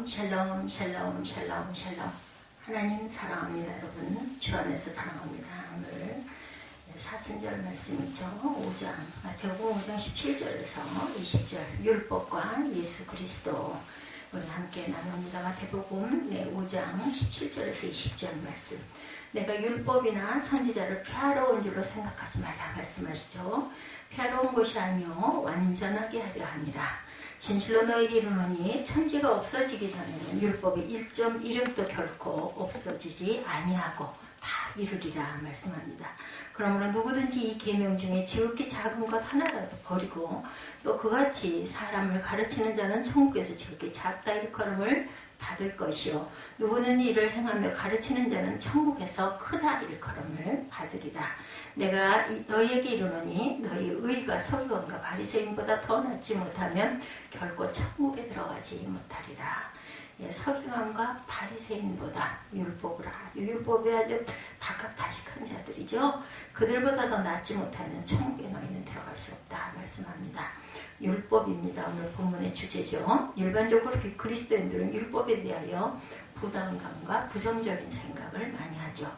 샬롬 샬롬 샬롬 샬롬. 하나님 사랑합니다. 여러분 주 안에서 사랑합니다. 오늘 사순절 말씀이죠. 5장 마태복음 5장 17절에서 20절 율법과 예수 그리스도 우리 함께 나눕니다. 마태복음 5장 17절에서 20절 말씀. 내가 율법이나 선지자를 폐하러 온 줄로 생각하지 말라 말씀하시죠. 폐하러 온 것이 아니요 완전하게 하려 함이라. 진실로 너희에게 이르노니 천지가 없어지기 전에는 율법의 1.1획도 결코 없어지지 아니하고 다 이루리라 말씀합니다. 그러므로 누구든지 이 계명 중에 지극히 작은 것 하나라도 버리고 또 그같이 사람을 가르치는 자는 천국에서 지극히 작다 일컬음을 받을 것이요 누구는 이를 행하며 가르치는 자는 천국에서 크다 일컬음을 받으리라. 내가 너희에게 이르노니 너희 의가 서기관과 바리새인보다 더 낫지 못하면 결코 천국에 들어가지 못하리라. 서기관과 바리새인보다 율법이 아주 박학다식한 자들이죠. 그들보다 더 낫지 못하면 천국에 너희는 들어갈 수 없다 말씀합니다. 율법입니다. 오늘 본문의 주제죠. 일반적으로 그리스도인들은 율법에 대하여 부담감과 부정적인 생각을 많이 하죠.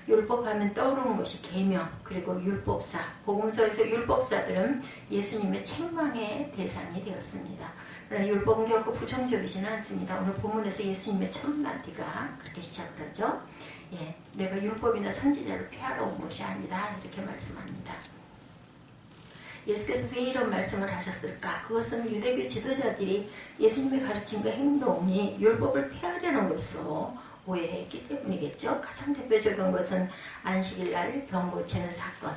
율법하면 떠오르는 것이 계명 그리고 율법사. 복음서에서 율법사들은 예수님의 책망의 대상이 되었습니다. 그러나 율법은 결코 부정적이지는 않습니다. 오늘 본문에서 예수님의 첫 마디가 그렇게 시작을 하죠. 내가 율법이나 선지자를 폐하러 온 것이 아니다 이렇게 말씀합니다. 예수께서 왜 이런 말씀을 하셨을까? 그것은 유대교 지도자들이 예수님의 가르침과 행동이 율법을 폐하려는 것으로 오해했기 때문이겠죠. 가장 대표적인 것은 안식일날 병 고치는 사건.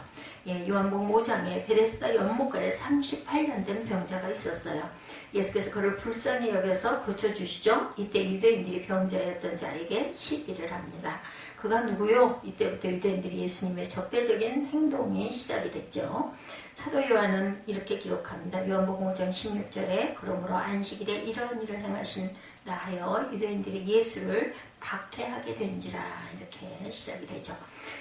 요한복음 5장에 베데스다 연못가에 38년 된 병자가 있었어요. 예수께서 그를 불쌍히 여겨서 고쳐주시죠. 이때 유대인들이 병자였던 자에게 시비를 합니다. 그가 누구요? 이때부터 유대인들이 예수님의 적대적인 행동이 시작이 됐죠. 사도 요한은 이렇게 기록합니다. 요한복음 5장 16절에 그러므로 안식일에 이런 일을 행하신다 하여 유대인들이 예수를 박해하게 된지라 이렇게 시작이 되죠.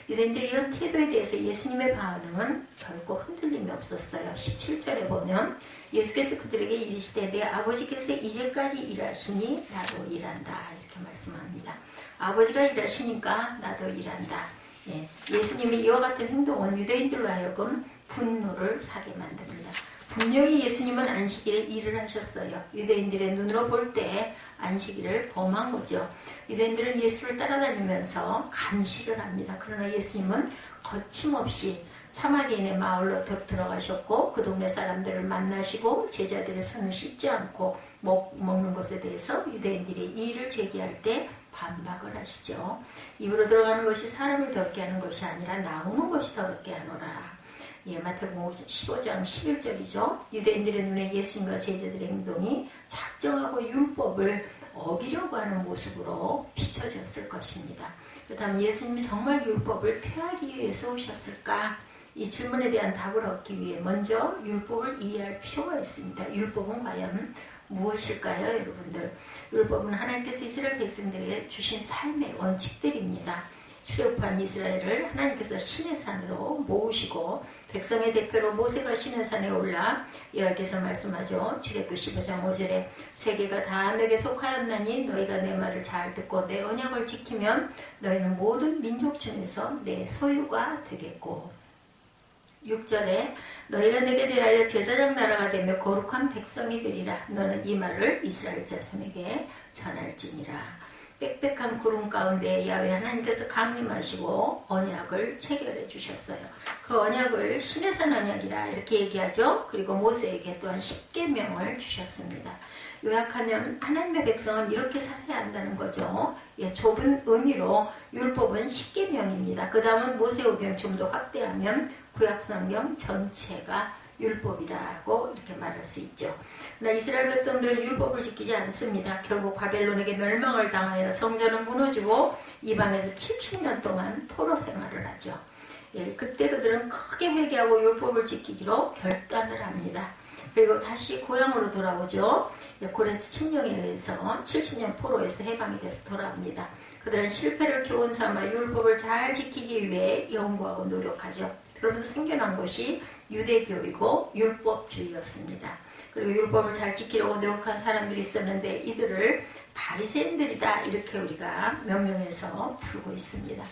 유대인들의 이런 태도에 대해서 예수님의 반응은 결코 흔들림이 없었어요. 17절에 보면 예수께서 그들에게 이르시되 내 아버지께서 이제까지 일하시니 나도 일한다 이렇게 말씀합니다. 아버지가 일하시니까 나도 일한다. 예수님의 이와 같은 행동은 유대인들로 하여금 분노를 사게 만듭니다. 분명히 예수님은 안식일에 일을 하셨어요. 유대인들의 눈으로 볼 때 안식일을 범한 거죠. 유대인들은 예수를 따라다니면서 감시를 합니다. 그러나 예수님은 거침없이 사마리인의 마을로 들어가셨고 그 동네 사람들을 만나시고 제자들의 손을 씻지 않고 먹는 것에 대해서 유대인들이 이의를 제기할 때 반박을 하시죠. 입으로 들어가는 것이 사람을 더럽게 하는 것이 아니라 나오는 것이 더럽게 하노라. 마태복음 15장 11절이죠. 유대인들의 눈에 예수님과 제자들의 행동이 작정하고 율법을 어기려고 하는 모습으로 비춰졌을 것입니다. 그렇다면 예수님이 정말 율법을 폐하기 위해서 오셨을까? 이 질문에 대한 답을 얻기 위해 먼저 율법을 이해할 필요가 있습니다. 율법은 과연 무엇일까요, 여러분들? 율법은 하나님께서 이스라엘 백성들에게 주신 삶의 원칙들입니다. 출애굽한 이스라엘을 하나님께서 시내산으로 모으시고 백성의 대표로 모세가 시내산에 올라 여호와께서 말씀하죠. 출애굽 15장 5절에 세계가 다 내게 속하였나니 너희가 내 말을 잘 듣고 내 언약을 지키면 너희는 모든 민족 중에서 내 소유가 되겠고 6절에 너희가 내게 대하여 제사장 나라가 되며 거룩한 백성이 되리라. 너는 이 말을 이스라엘 자손에게 전할지니라. 빽빽한 구름 가운데 야훼 하나님께서 강림하시고 언약을 체결해 주셨어요. 그 언약을 시내산 언약이라 이렇게 얘기하죠. 그리고 모세에게 또한 10계명을 주셨습니다. 요약하면 하나님의 백성은 이렇게 살아야 한다는 거죠. 좁은 의미로 율법은 10계명입니다. 그 다음은 모세오경 좀 더 확대하면 구약성경 전체가 율법이라고 이렇게 말할 수 있죠. 그러나 이스라엘 백성들은 율법을 지키지 않습니다. 결국 바벨론에게 멸망을 당하여 성전은 무너지고 이방에서 70년 동안 포로 생활을 하죠. 그때 그들은 크게 회개하고 율법을 지키기로 결단을 합니다. 그리고 다시 고향으로 돌아오죠. 고레스 침령에 의해서 70년 포로에서 해방이 돼서 돌아옵니다. 그들은 실패를 교훈 삼아 율법을 잘 지키기 위해 연구하고 노력하죠. 그러면서 생겨난 것이 유대교이고 율법주의였습니다. 그리고 율법을 잘 지키려고 노력한 사람들이 있었는데 이들을 바리새인들이다 이렇게 우리가 명명해서 부르고 있습니다.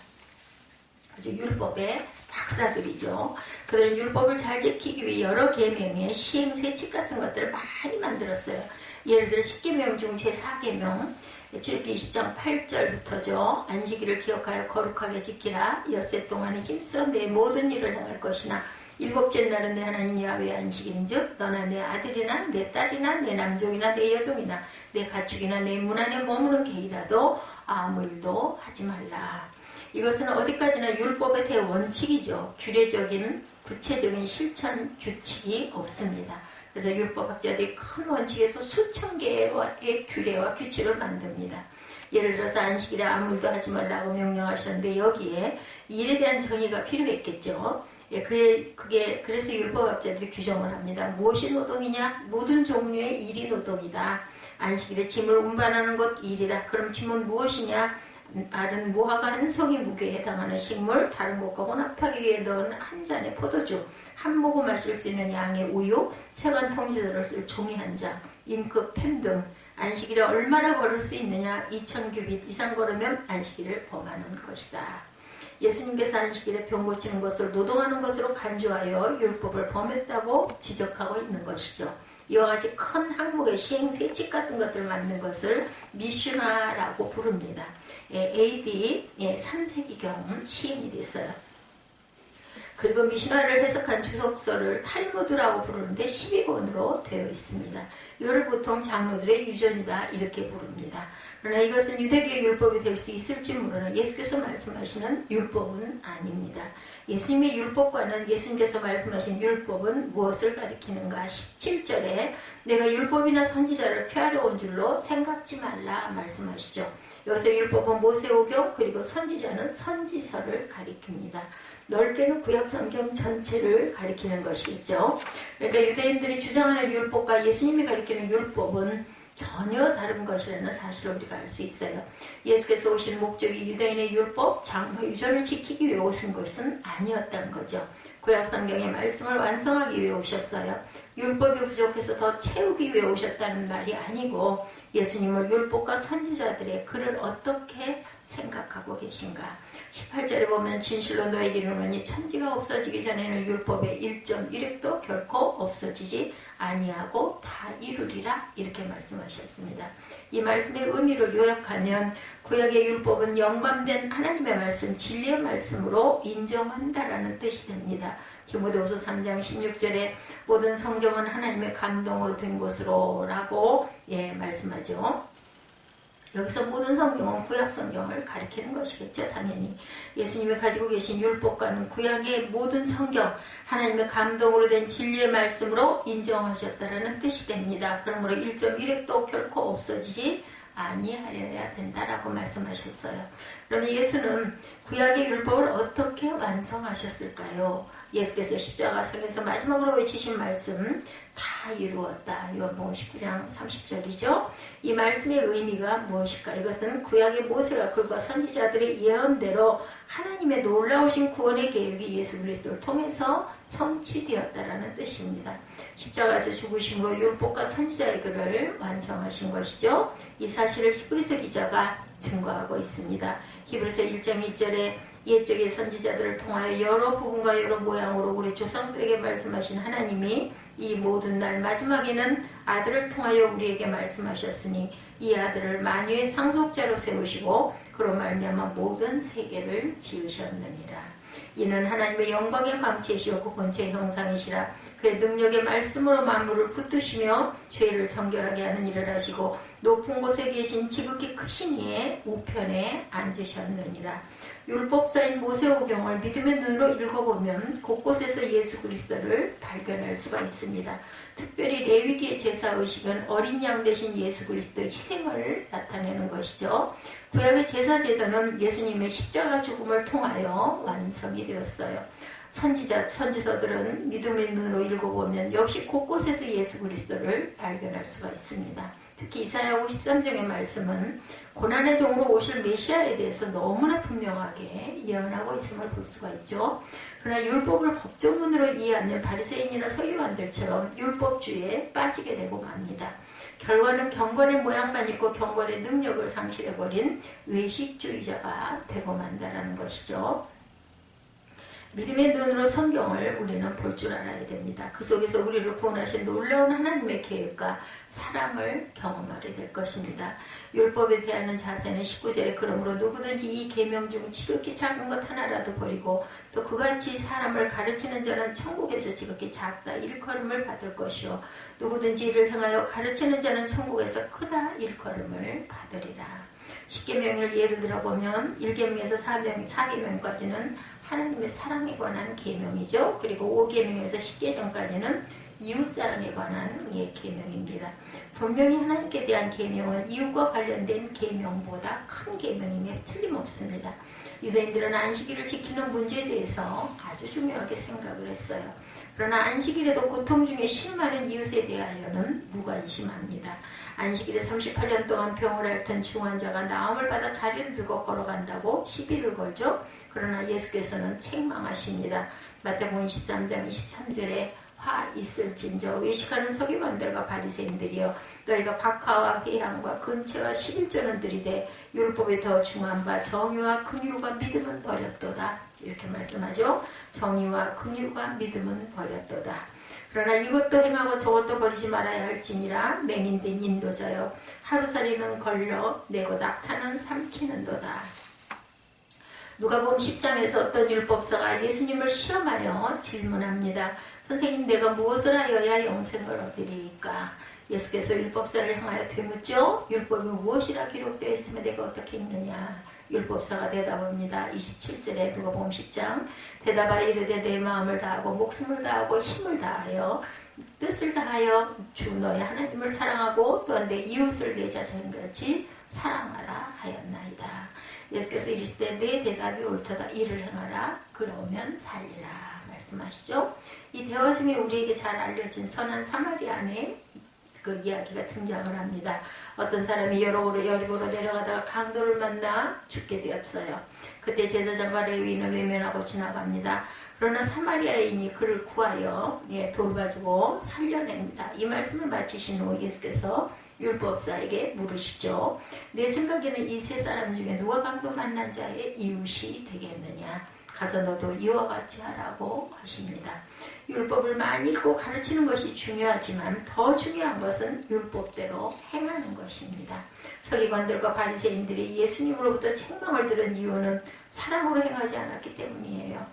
아주 율법의 박사들이죠. 그들은 율법을 잘 지키기 위해 여러 계명의 시행세칙 같은 것들을 많이 만들었어요. 예를 들어 10계명 중 제4계명 출애굽기 20장 8절부터죠. 안식일을 기억하여 거룩하게 지키라. 엿새 동안에 힘써 내 모든 일을 행할 것이나 일곱째 날은 내 하나님 야훼의 안식일인즉 너나 내 아들이나 내 딸이나 내 남종이나 내 여종이나 내 가축이나 내 문 안에 머무는 개이라도 아무 일도 하지 말라. 이것은 어디까지나 율법의 대원칙이죠. 규례적인 구체적인 실천 규칙이 없습니다. 그래서 율법학자들이 큰 원칙에서 수천 개의 규례와 규칙을 만듭니다. 예를 들어서 안식일에 아무 일도 하지 말라고 명령하셨는데 여기에 일에 대한 정의가 필요했겠죠. 그래서 율법학자들이 규정을 합니다. 무엇이 노동이냐? 모든 종류의 일이 노동이다. 안식일에 짐을 운반하는 것 일이다. 그럼 짐은 무엇이냐? 말은 무화과 한 송이 무게에 해당하는 식물, 다른 것과 혼합하기 위해 넣은 한 잔의 포도주, 한 모금 마실 수 있는 양의 우유, 세관 통지서를 쓸 종이 한 장, 임금, 펜 등 안식일에 얼마나 걸을 수 있느냐 2000규빗 이상 걸으면 안식일을 범하는 것이다. 예수님께서 안식일에 병 고치는 것을 노동하는 것으로 간주하여 율법을 범했다고 지적하고 있는 것이죠. 이와 같이 큰 항목의 시행세칙 같은 것들을 만든 것을 미슈나라고 부릅니다. AD 3세기경 시행이 됐어요. 그리고 미슈나를 해석한 주석서를 탈무드라고 부르는데 12권으로 되어 있습니다. 이걸 보통 장로들의 유전이다 이렇게 부릅니다. 그러나 이것은 유대교의 율법이 될 수 있을지 모르나 예수께서 말씀하시는 율법은 아닙니다. 예수님의 율법과는 예수님께서 말씀하신 율법은 무엇을 가리키는가? 17절에 내가 율법이나 선지자를 폐하려 온 줄로 생각지 말라 말씀하시죠. 여기서 율법은 모세오경 그리고 선지자는 선지서를 가리킵니다. 넓게는 구약성경 전체를 가리키는 것이겠죠. 그러니까 유대인들이 주장하는 율법과 예수님이 가리키는 율법은 전혀 다른 것이라는 사실을 우리가 알 수 있어요. 예수께서 오신 목적이 유대인의 율법, 장로 유전을 지키기 위해 오신 것은 아니었다는 거죠. 구약성경의 말씀을 완성하기 위해 오셨어요. 율법이 부족해서 더 채우기 위해 오셨다는 말이 아니고 예수님은 율법과 선지자들의 글을 어떻게 생각하고 계신가. 18절에 보면 진실로 너에게 이르노니 천지가 없어지기 전에는 율법의 1.1획도 결코 없어지지 아니하고 다 이루리라 이렇게 말씀하셨습니다. 이 말씀의 의미로 요약하면 구약의 율법은 영감된 하나님의 말씀, 진리의 말씀으로 인정한다라는 뜻이 됩니다. 디모데후서 3장 16절에 모든 성경은 하나님의 감동으로 된 것으로 라고 말씀하죠. 여기서 모든 성경은 구약 성경을 가리키는 것이겠죠. 당연히 예수님이 가지고 계신 율법과는 구약의 모든 성경 하나님의 감동으로 된 진리의 말씀으로 인정하셨다라는 뜻이 됩니다. 그러므로 1.1획도 결코 없어지지 아니하여야 된다라고 말씀하셨어요. 그러면 예수는 구약의 율법을 어떻게 완성하셨을까요? 예수께서 십자가상에서 마지막으로 외치신 말씀 다 이루었다. 요한복음 19장 30절이죠. 이 말씀의 의미가 무엇일까? 이것은 구약의 모세가 글과 선지자들의 예언대로 하나님의 놀라우신 구원의 계획이 예수 그리스도를 통해서 성취되었다라는 뜻입니다. 십자가에서 죽으심으로 율법과 선지자의 글을 완성하신 것이죠. 이 사실을 히브리서 기자가 증거하고 있습니다. 히브리서 1장 1절에 옛적의 선지자들을 통하여 여러 부분과 여러 모양으로 우리 조상들에게 말씀하신 하나님이 이 모든 날 마지막에는 아들을 통하여 우리에게 말씀하셨으니 이 아들을 만유의 상속자로 세우시고 그로 말미암아 모든 세계를 지으셨느니라. 이는 하나님의 영광의 광채시오 그 본체의 형상이시라. 그의 능력의 말씀으로 만물을 붙드시며 죄를 정결하게 하는 일을 하시고 높은 곳에 계신 지극히 크신 이의 우편에 앉으셨느니라. 율법서인 모세오경을 믿음의 눈으로 읽어보면 곳곳에서 예수 그리스도를 발견할 수가 있습니다. 특별히 레위기의 제사의식은 어린 양 대신 예수 그리스도의 희생을 나타내는 것이죠. 구약의 제사제도는 예수님의 십자가 죽음을 통하여 완성이 되었어요. 선지서들은 믿음의 눈으로 읽어보면 역시 곳곳에서 예수 그리스도를 발견할 수가 있습니다. 특히 이사야 53장의 말씀은 고난의 종으로 오실 메시아에 대해서 너무나 분명하게 예언하고 있음을 볼 수가 있죠. 그러나 율법을 법조문으로 이해하는 바리새인이나 서기관들처럼 율법주의에 빠지게 되고 맙니다. 결과는 경건의 모양만 있고 경건의 능력을 상실해버린 외식주의자가 되고 만다라는 것이죠. 믿음의 눈으로 성경을 우리는 볼 줄 알아야 됩니다. 그 속에서 우리를 구원하신 놀라운 하나님의 계획과 사랑을 경험하게 될 것입니다. 율법에 대하는 자세는 19세에 그러므로 누구든지 이 계명 중 지극히 작은 것 하나라도 버리고 또 그같이 사람을 가르치는 자는 천국에서 지극히 작다 일컬음을 받을 것이요 누구든지 이를 행하여 가르치는 자는 천국에서 크다 일컬음을 받으리라. 10계명을 예를 들어보면 1계명에서 4계명까지는 하나님의 사랑에 관한 계명이죠. 그리고 5계명에서 10계명까지는 이웃사랑에 관한 계명입니다. 분명히 하나님께 대한 계명은 이웃과 관련된 계명보다 큰 계명임에 틀림없습니다. 유대인들은 안식일을 지키는 문제에 대해서 아주 중요하게 생각을 했어요. 그러나 안식일에도 고통 중에 심많은 이웃에 대하여는 무관심합니다. 안식일에 38년 동안 병을 앓던 중환자가 나음을 받아 자리를 들고 걸어간다고 시비를 걸죠. 그러나 예수께서는 책망하십니다. 마태복음 23장 23절에 화 있을진저 외식하는 서기관들과 바리새인들이여 너희가 박하와 회향과 근체와 11조는 들이되 율법에 더 중한 바 정의와 긍휼과 믿음은 버렸도다. 이렇게 말씀하죠. 정의와 긍휼과 믿음은 버렸도다. 그러나 이것도 행하고 저것도 버리지 말아야 할지니라. 맹인된 인도자여 하루살이는 걸러 내고 낙타는 삼키는도다. 누가복음 10장에서 어떤 율법사가 예수님을 시험하여 질문합니다. 선생님, 내가 무엇을 하여야 영생을 얻으리까? 예수께서 율법사를 향하여 되묻죠. 율법이 무엇이라 기록되어 있으면 내가 어떻게 읽느냐? 율법사가 대답합니다. 27절에 누가복음 10장 대답하여 이르되 내 마음을 다하고 목숨을 다하고 힘을 다하여 뜻을 다하여 주 너의 하나님을 사랑하고 또한 내 이웃을 내 자신같이 사랑하라 하였나이다. 예수께서 이르시되 내 대답이 옳도다. 이를 행하라. 그러면 살리라 말씀하시죠. 이 대화 중에 우리에게 잘 알려진 선한 사마리아인의 그 이야기가 등장을 합니다. 어떤 사람이 여리고로 내려가다가 강도를 만나 죽게 되었어요. 그때 제사장과 레위인을 외면하고 지나갑니다. 그러나 사마리아인이 그를 구하여 돌봐주고 살려냅니다. 이 말씀을 마치신 후 예수께서 율법사에게 물으시죠. 내 생각에는 이 세 사람 중에 누가 강도 만난 자의 이웃이 되겠느냐? 가서 너도 이와 같이 하라고 하십니다. 율법을 많이 읽고 가르치는 것이 중요하지만 더 중요한 것은 율법대로 행하는 것입니다. 서기관들과 바리새인들이 예수님으로부터 책망을 들은 이유는 사랑으로 행하지 않았기 때문이에요.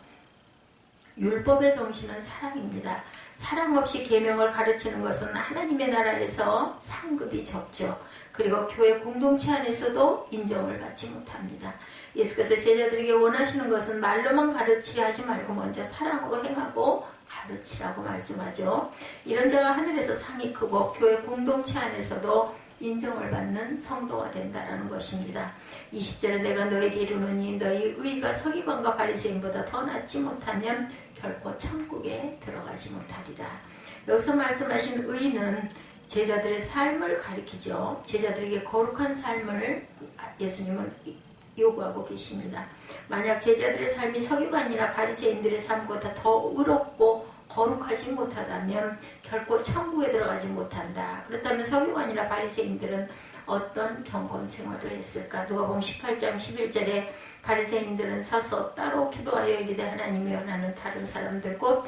율법의 정신은 사랑입니다. 사랑 없이 계명을 가르치는 것은 하나님의 나라에서 상급이 적죠. 그리고 교회 공동체 안에서도 인정을 받지 못합니다. 예수께서 제자들에게 원하시는 것은 말로만 가르치려 하지 말고 먼저 사랑으로 행하고 가르치라고 말씀하죠. 이런 자가 하늘에서 상이 크고 교회 공동체 안에서도 인정을 받는 성도가 된다는 것입니다. 20절에 내가 너에게 이르노니 너희 의가 서기관과 바리새인보다 더 낫지 못하면 결코 천국에 들어가지 못하리라. 여기서 말씀하신 의는 제자들의 삶을 가리키죠. 제자들에게 거룩한 삶을 예수님은 요구하고 계십니다. 만약 제자들의 삶이 서기관이나 바리새인들의 삶보다 더 의롭고 거룩하지 못하다면 결코 천국에 들어가지 못한다. 그렇다면 서기관이나 바리새인들은 어떤 경건 생활을 했을까? 누가복음 18장 11절에 바리새인들은 서서 따로 기도하여 이르되 하나님이 원하는 다른 사람들 곧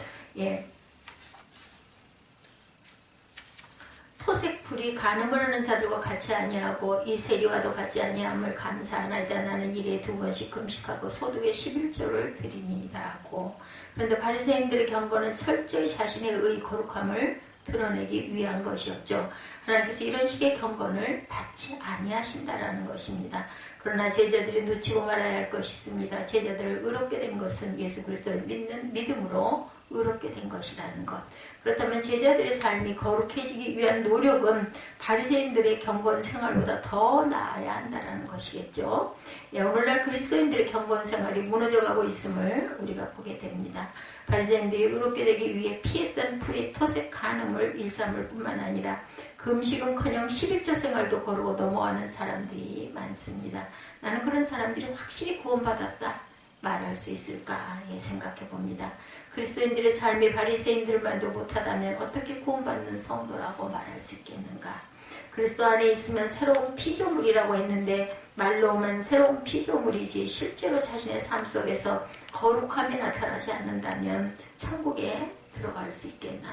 토색풀이 간음을 하는 자들과 같이 아니하고 이 세리와도 같지 아니함을 감사하나이다. 나는 일에 2번씩 금식하고 소득의 11조를 드리니이다 하고. 그런데 바리새인들의 경건은 철저히 자신의 의 거룩함을 드러내기 위한 것이었죠. 하나님께서 이런 식의 경건을 받지 아니하신다라는 것입니다. 그러나 제자들이 놓치고 말아야 할 것이 있습니다. 제자들을 의롭게 된 것은 예수 그리스도를 믿는 믿음으로 의롭게 된 것이라는 것. 그렇다면 제자들의 삶이 거룩해지기 위한 노력은 바리새인들의 경건 생활보다 더 나아야 한다는 것이겠죠. 오늘날 그리스도인들의 경건 생활이 무너져가고 있음을 우리가 보게 됩니다. 바리새인들이 의롭게 되기 위해 피했던 불이 토색 간음을 일삼을 뿐만 아니라 금식은커녕 11조 생활도 거르고 넘어가는 사람들이 많습니다. 나는 그런 사람들이 확실히 구원받았다 말할 수 있을까 생각해 봅니다. 그리스도인들의 삶이 바리새인들만도 못하다면 어떻게 구원받는 성도라고 말할 수 있겠는가? 그리스도 안에 있으면 새로운 피조물이라고 했는데 말로만 새로운 피조물이지 실제로 자신의 삶 속에서 거룩함이 나타나지 않는다면 천국에 들어갈 수 있겠나.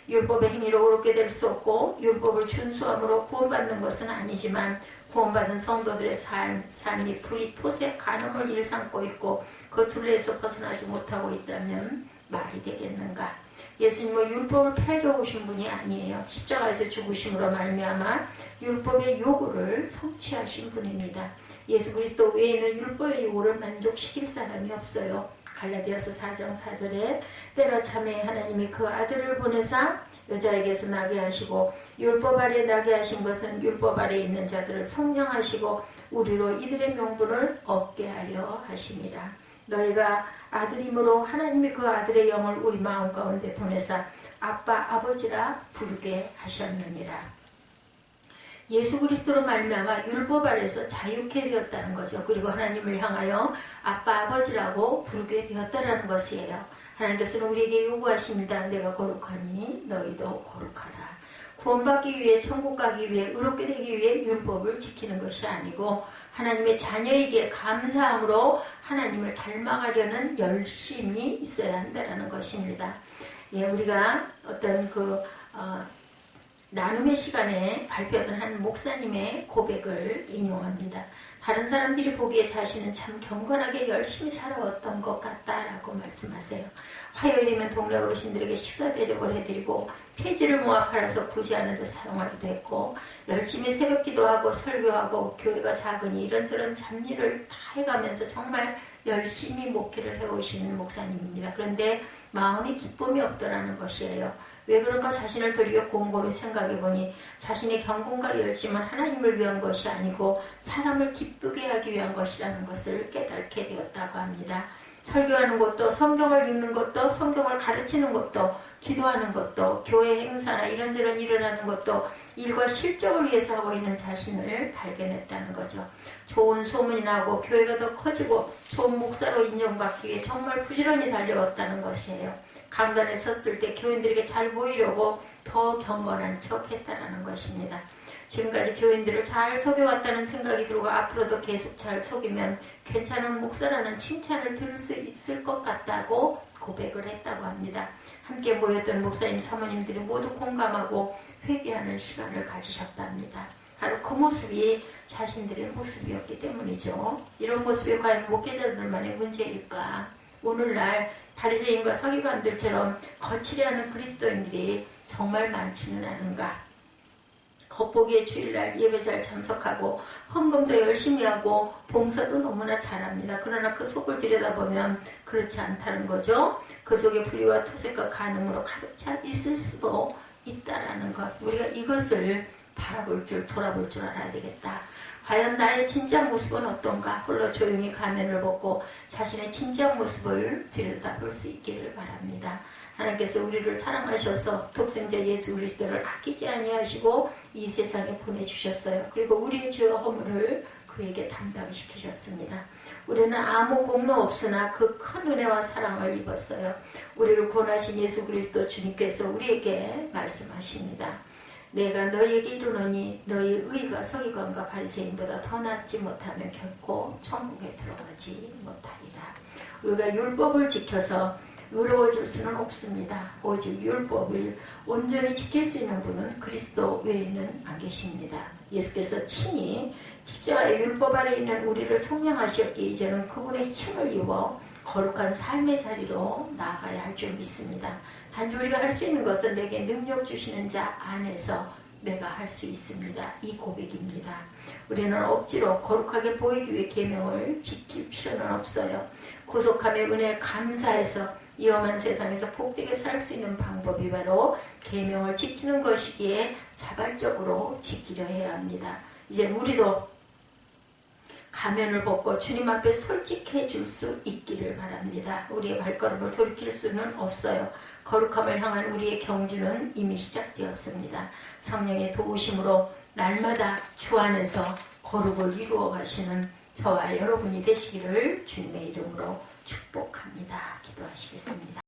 율법의 행위로 그렇게 될 수 없고 율법을 준수함으로 구원받는 것은 아니지만 구원받은 성도들의 삶이 불이 토색 간음을 일삼고 있고 그 둘레에서 벗어나지 못하고 있다면 말이 되겠는가. 예수님은 율법을 폐하려 오신 분이 아니에요. 십자가에서 죽으심으로 말미암아 율법의 요구를 성취하신 분입니다. 예수 그리스도 외에는 율법의 요구를 만족시킬 사람이 없어요. 갈라디아서 4장 4절에 때가 참에 하나님이 그 아들을 보내사 여자에게서 나게 하시고 율법 아래 나게 하신 것은 율법 아래 있는 자들을 성령하시고 우리로 이들의 명분을 얻게 하려 하심이라. 너희가 아들이므로 하나님이 그 아들의 영을 우리 마음 가운데 보내사 아빠 아버지라 부르게 하셨느니라. 예수 그리스도로 말미암아 율법 아래서 자유케 되었다는 거죠. 그리고 하나님을 향하여 아빠 아버지라고 부르게 되었다는 것이에요. 하나님께서는 우리에게 요구하십니다. 내가 거룩하니 너희도 거룩하라. 구원받기 위해 천국 가기 위해 의롭게 되기 위해 율법을 지키는 것이 아니고 하나님의 자녀에게 감사함으로 하나님을 닮아가려는 열심이 있어야 한다는 것입니다. 예, 우리가 어떤 나눔의 시간에 발표하던 한 목사님의 고백을 인용합니다. 다른 사람들이 보기에 자신은 참 경건하게 열심히 살아왔던 것 같다라고 말씀하세요. 화요일이면 동네 어르신들에게 식사 대접을 해드리고 폐지를 모아 팔아서 구제하는 데 사용하기도 했고 열심히 새벽 기도하고 설교하고 교회가 작으니 이런저런 잡일을 다 해가면서 정말 열심히 목회를 해오시는 목사님입니다. 그런데 마음에 기쁨이 없더라는 것이에요. 왜 그런가 자신을 돌이켜 곰곰이 생각해보니 자신의 경건과 열심은 하나님을 위한 것이 아니고 사람을 기쁘게 하기 위한 것이라는 것을 깨닫게 되었다고 합니다. 설교하는 것도 성경을 읽는 것도 성경을 가르치는 것도 기도하는 것도 교회 행사나 이런저런 일어나는 것도 일과 실적을 위해서 하고 있는 자신을 발견했다는 거죠. 좋은 소문이 나고 교회가 더 커지고 좋은 목사로 인정받기 위해 정말 부지런히 달려왔다는 것이에요. 강단에 섰을 때 교인들에게 잘 보이려고 더 경건한 척 했다라는 것입니다. 지금까지 교인들을 잘 속여왔다는 생각이 들고 앞으로도 계속 잘 속이면 괜찮은 목사라는 칭찬을 들을 수 있을 것 같다고 고백을 했다고 합니다. 함께 모였던 목사님 사모님들이 모두 공감하고 회개하는 시간을 가지셨답니다. 바로 그 모습이 자신들의 모습이었기 때문이죠. 이런 모습이 과연 목회자들만의 문제일까? 오늘날 바리새인과 서기관들처럼 거칠게 하는 그리스도인들이 정말 많지는 않은가? 겉보기에 주일날 예배 잘 참석하고 헌금도 열심히 하고 봉사도 너무나 잘합니다. 그러나 그 속을 들여다보면 그렇지 않다는 거죠. 그 속에 불의와 토색과 간음으로 가득 차 있을 수도 있다라는 것. 우리가 이것을 바라볼 줄 돌아볼 줄 알아야 되겠다. 과연 나의 진짜 모습은 어떤가? 홀로 조용히 가면을 벗고 자신의 진짜 모습을 들여다볼 수 있기를 바랍니다. 하나님께서 우리를 사랑하셔서 독생자 예수 그리스도를 아끼지 아니하시고 이 세상에 보내주셨어요. 그리고 우리의 죄와 허물을 그에게 담당시키셨습니다. 우리는 아무 공로 없으나 그 큰 은혜와 사랑을 입었어요. 우리를 구원하신 예수 그리스도 주님께서 우리에게 말씀하십니다. 내가 너희에게 이르노니 너희 의가 서기관과 바리새인보다 더 낫지 못하면 결코 천국에 들어가지 못하리라. 우리가 율법을 지켜서 의로워질 수는 없습니다. 오직 율법을 온전히 지킬 수 있는 분은 그리스도 외에는 안 계십니다. 예수께서 친히 십자가의 율법 아래 있는 우리를 성령하셨기에 이제는 그분의 힘을 입어 거룩한 삶의 자리로 나아가야 할 줄 믿습니다. 단지 우리가 할 수 있는 것은 내게 능력 주시는 자 안에서 내가 할 수 있습니다. 이 고백입니다. 우리는 억지로 거룩하게 보이기 위해 계명을 지킬 필요는 없어요. 구속함의 은혜에 감사해서 이 험한 세상에서 복되게 살 수 있는 방법이 바로 계명을 지키는 것이기에 자발적으로 지키려 해야 합니다. 이제 우리도 가면을 벗고 주님 앞에 솔직해질 수 있기를 바랍니다. 우리의 발걸음을 돌이킬 수는 없어요. 거룩함을 향한 우리의 경주는 이미 시작되었습니다. 성령의 도우심으로 날마다 주 안에서 거룩을 이루어 가시는 저와 여러분이 되시기를 주님의 이름으로 축복합니다. 기도하시겠습니다.